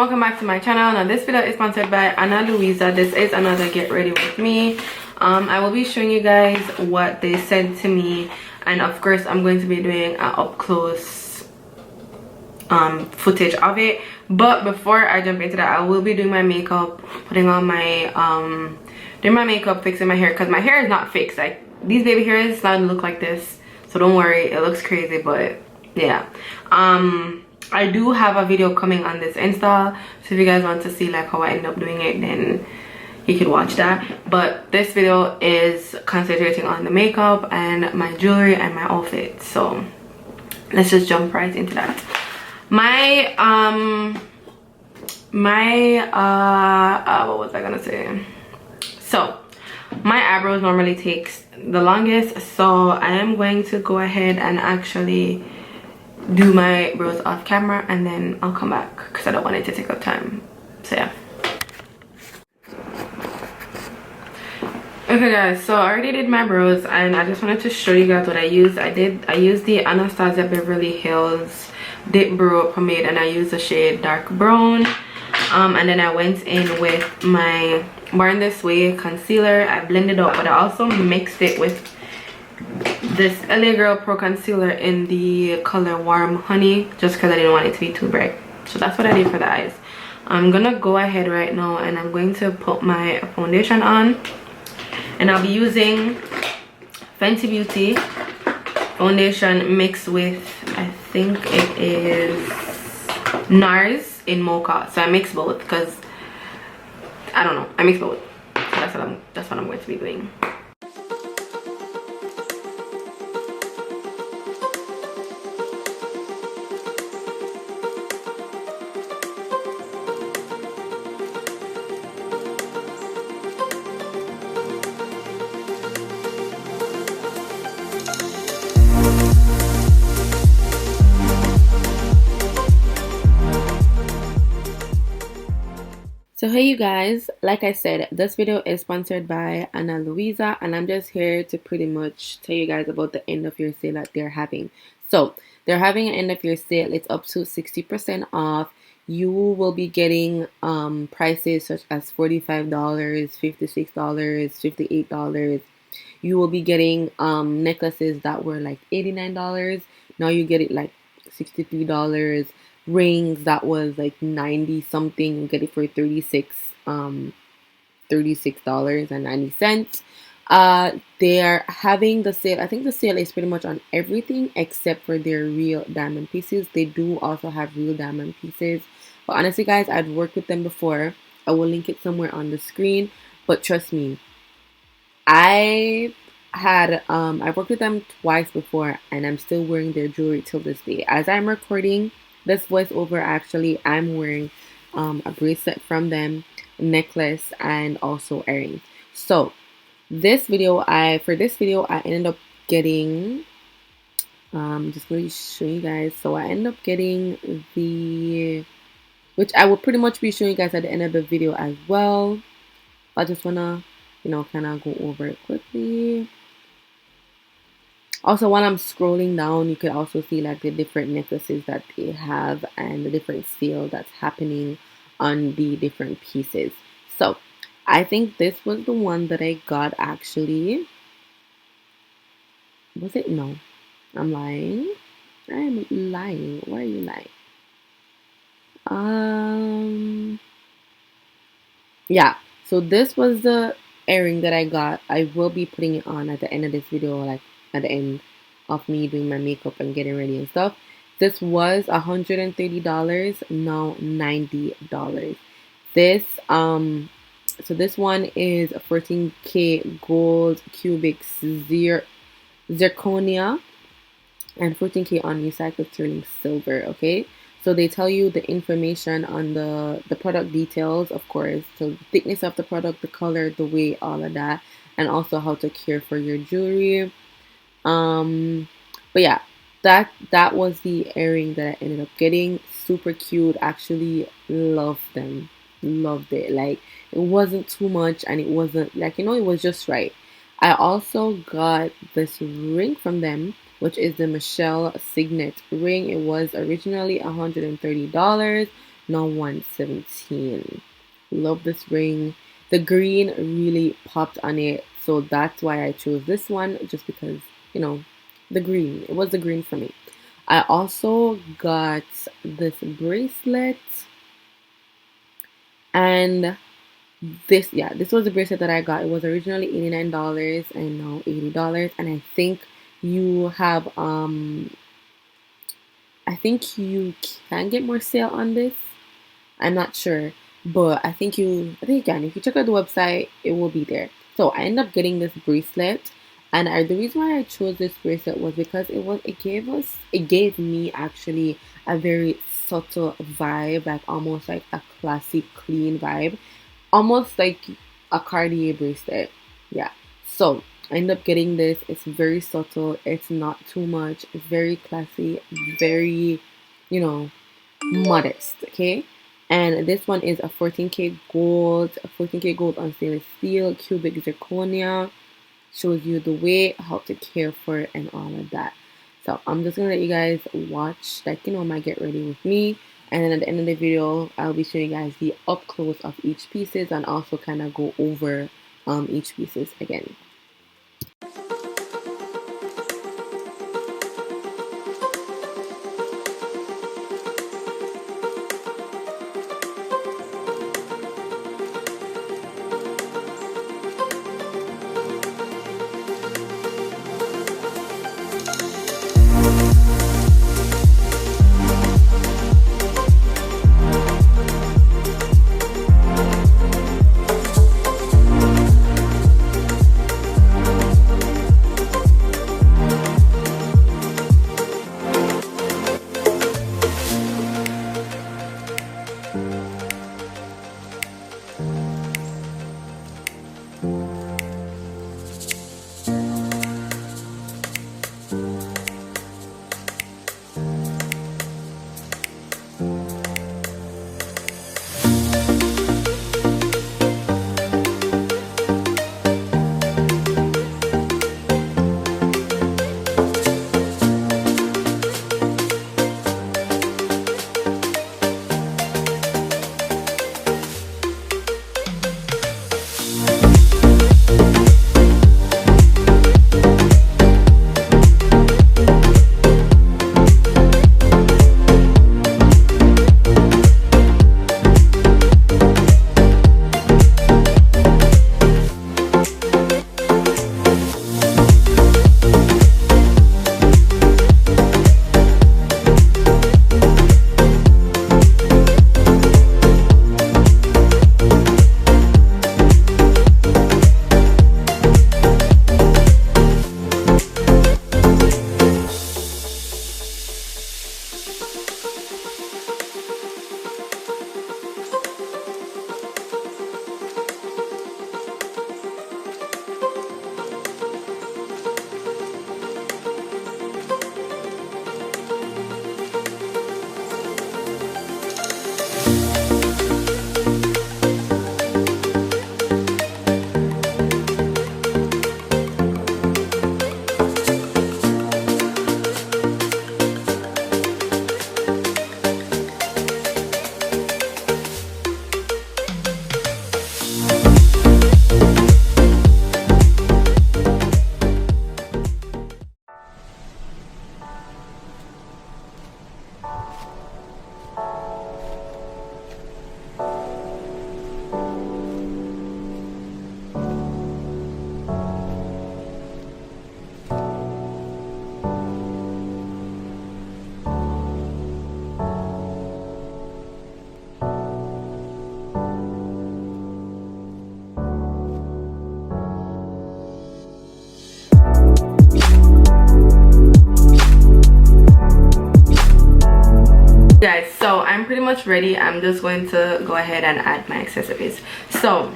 welcome back to my channel. Now this video is sponsored by Ana Luisa. This is another get ready with me. I will be showing you guys what they sent to me, and of course I'm going to be doing an up close footage of it. But before I jump into that, I will be doing my makeup, putting on my doing my makeup, fixing my hair, because my hair is not fixed. Like, these baby hairs starting to look like this, so don't worry, it looks crazy, but yeah. I do have a video coming on this Insta, so if you guys want to see like how I end up doing it, then you can watch that. But this video is concentrating on the makeup and my jewelry and my outfit, so let's just jump right into that. What was I gonna say? So my eyebrows normally takes the longest, so I am going to go ahead and actually do my brows off camera, and then I'll come back because I don't want it to take up time. So yeah. Okay guys, so I already did my brows and I just wanted to show you guys what I used. I used the Anastasia Beverly Hills Dip Brow Pomade, and I used the shade dark brown. And then I went in with my Born This Way concealer. I blended up, but I also mixed it with this LA Girl Pro Concealer in the color Warm Honey, just because I didn't want it to be too bright. So that's what I did for the eyes. I'm gonna go ahead right now and I'm going to put my foundation on, and I'll be using Fenty Beauty foundation mixed with, I think it is NARS in Mocha. So I mix both because I don't know, I mix both. So that's what I'm going to be doing. So hey you guys, like I said, this video is sponsored by Ana Luisa, and I'm just here to pretty much tell you guys about the end of year sale that they're having. So they're having an end of year sale. It's up to 60% off. You will be getting prices such as $45, $56, $58. You will be getting necklaces that were like $89. Now you get it like $63. Rings that was like 90 something, you get it for $36.90. They are having the sale. I think the sale is pretty much on everything except for their real diamond pieces. They do also have real diamond pieces, but honestly guys, I've worked with them before. I will link it somewhere on the screen, but trust me, I've worked with them twice before, and I'm still wearing their jewelry till this day. As I'm recording this voiceover, actually I'm wearing a bracelet from them, a necklace, and also earrings. So for this video I ended up getting just going to show you guys. So I ended up getting which I will pretty much be showing you guys at the end of the video as well. I just wanna kind of go over it quickly. Also, while I'm scrolling down, you could also see like the different necklaces that they have and the different sale that's happening on the different pieces. So I think this was the one that I got actually. Was it? No, I'm lying. I'm lying. Why are you lying? Yeah. So this was the earring that I got. I will be putting it on at the end of this video, like at the end of me doing my makeup and getting ready and stuff. This was $130, now $90. This so this one is 14K gold cubic zirconia and 14K on recycled sterling silver. Okay, so they tell you the information on the product details, of course, so the thickness of the product, the color, the weight, all of that, and also how to care for your jewelry. But yeah, that was the earring that I ended up getting. Super cute. Actually loved them. Loved it. Like, it wasn't too much and it wasn't like, it was just right. I also got this ring from them, which is the Michelle Signet ring. It was originally $130. now 117. Love this ring. The green really popped on it, so that's why I chose this one, just because, you know, the green. It was the green for me. I also got this bracelet, and this was the bracelet that I got. It was originally $89 and now $80, and you have I think you can get more sale on this. I'm not sure, but I think you can. If you check out the website, it will be there. So I ended up getting this bracelet, and the reason why I chose this bracelet was because it gave me actually a very subtle vibe, like almost like a classy, clean vibe, almost like a Cartier bracelet. Yeah. So I ended up getting this. It's very subtle. It's not too much. It's very classy. Very, you know, modest. Okay. And this one is a 14K gold on stainless steel, cubic zirconia. Shows you the weight, how to care for it, and all of that. So I'm just gonna let you guys watch, like, my get ready with me. And then at the end of the video, I'll be showing you guys the up close of each pieces and also kind of go over each pieces again. Guys, so I'm pretty much ready. I'm just going to go ahead and add my accessories. So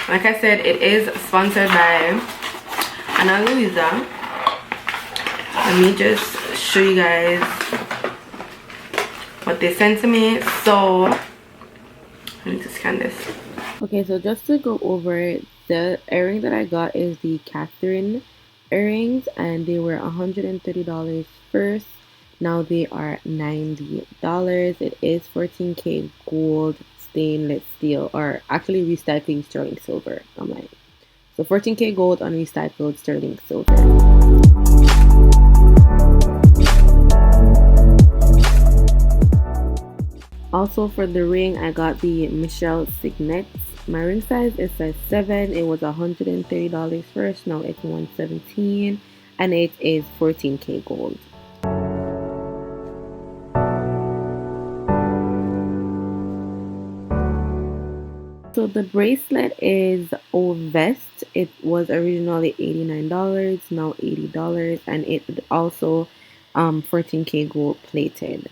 like I said, it is sponsored by Ana Luisa. Let me just show you guys what they sent to me. So I need to scan this. Okay, so just to go over it, the earring that I got is the Catherine earrings, and they were $130 first. Now they are $90. It is 14K gold stainless steel, or actually recycling sterling silver. I'm like, so 14K gold on recycled sterling silver. Also for the ring, I got the Michelle Signet. My ring size is size 7. It was $130 first. Now it's 117, and it is 14K gold. So the bracelet is Ovest. It was originally $89, now $80, and it also 14K gold plated.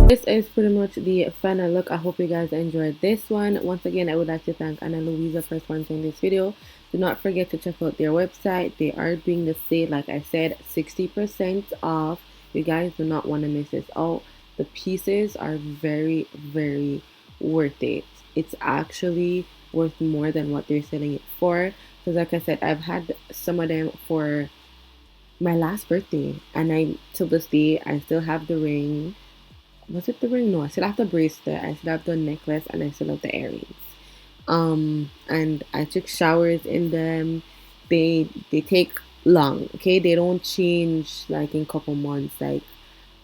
This is pretty much the final look. I hope you guys enjoyed this one. Once again, I would like to thank Ana Luisa for sponsoring this video. Do not forget to check out their website. They are doing the sale, like I said, 60% off. You guys do not want to miss this out. The pieces are very, very worth it. It's actually worth more than what they're selling it for. Because like I said, I've had some of them for my last birthday, and I till this day I still have the ring. Was it the ring? No, I still have the bracelet, I still have the necklace, and I still have the earrings. And I took showers in them. They take long, okay? They don't change like in couple months. Like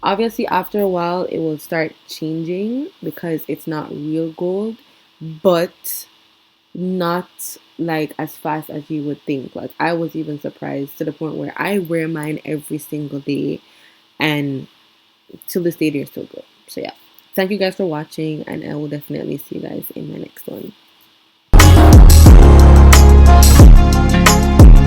obviously after a while it will start changing because it's not real gold, but not like as fast as you would think. Like I was even surprised to the point where I wear mine every single day, and till this day they're still good. So yeah, thank you guys for watching, and I will definitely see you guys in my next one.